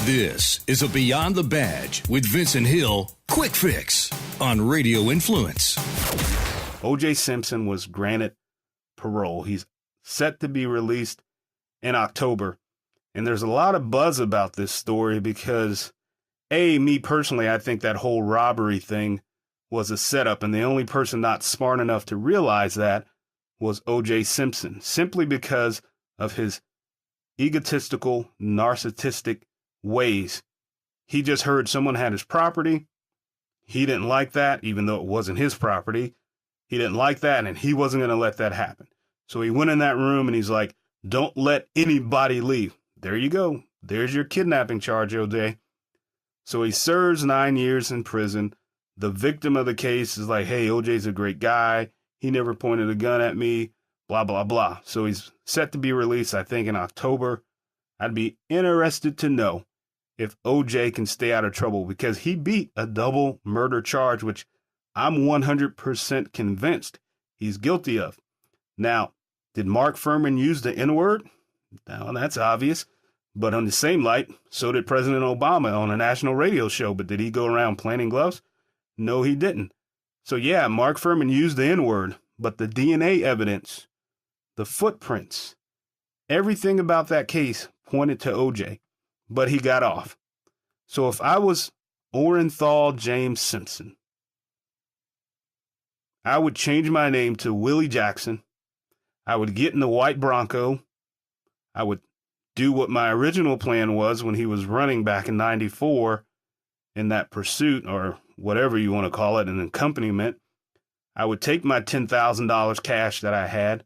This is a Beyond the Badge with Vincent Hill quick fix on Radio Influence. OJ Simpson was granted parole. He's set to be released in October. And there's a lot of buzz about this story because, me personally, I think that whole robbery thing was a setup. And the only person not smart enough to realize that was OJ Simpson, simply because of his egotistical, narcissistic ways. He just heard someone had his property. He didn't like that, even though it wasn't his property. He didn't like that, and he wasn't going to let that happen. So he went in that room and he's like, don't let anybody leave. There you go. There's your kidnapping charge, OJ. So he serves 9 years in prison. The victim of the case is like, hey, OJ's a great guy. He never pointed a gun at me, blah, blah, blah. So he's set to be released, I think, in October. I'd be interested to know if OJ can stay out of trouble because he beat a double murder charge, which I'm 100% convinced he's guilty of. Now, did Mark Fuhrman use the N-word? Now, that's obvious. But on the same light, so did President Obama on a national radio show. But did he go around planting gloves? No, he didn't. So, yeah, Mark Fuhrman used the N-word, but the DNA evidence, the footprints, everything about that case pointed to OJ. But he got off. So if I was Orenthal James Simpson, I would change my name to Willie Jackson. I would get in the white Bronco. I would do what my original plan was when he was running back in 94 in that pursuit, or whatever you want to call it, an accompaniment. I would take my $10,000 cash that I had.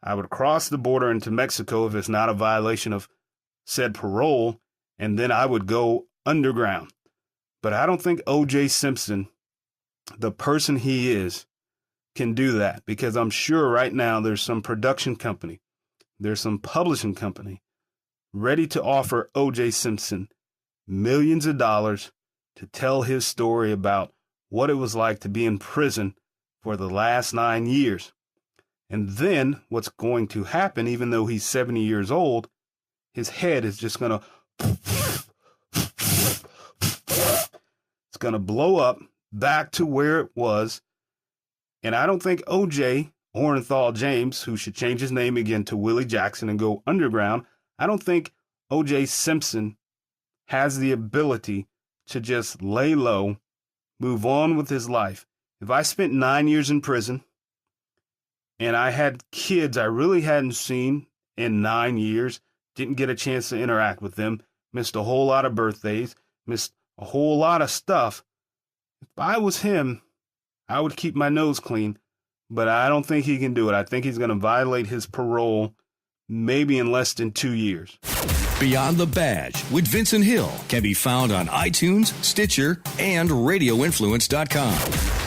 I would cross the border into Mexico if it's not a violation of said parole, and then I would go underground. But I don't think OJ Simpson, the person he is, can do that, because I'm sure right now there's some production company, there's some publishing company ready to offer OJ Simpson millions of dollars to tell his story about what it was like to be in prison for the last 9 years. And then what's going to happen, even though he's 70 years old, his head is just going to, it's going to blow up back to where it was. And I don't think OJ, Orenthal James, who should change his name again to Willie Jackson and go underground, I don't think OJ Simpson has the ability to just lay low, move on with his life. If I spent 9 years in prison and I had kids I really hadn't seen in 9 years, didn't get a chance to interact with them, missed a whole lot of birthdays, missed a whole lot of stuff. If I was him, I would keep my nose clean, but I don't think he can do it. I think he's going to violate his parole maybe in less than 2 years. Beyond the Badge with Vincent Hill can be found on iTunes, Stitcher, and RadioInfluence.com.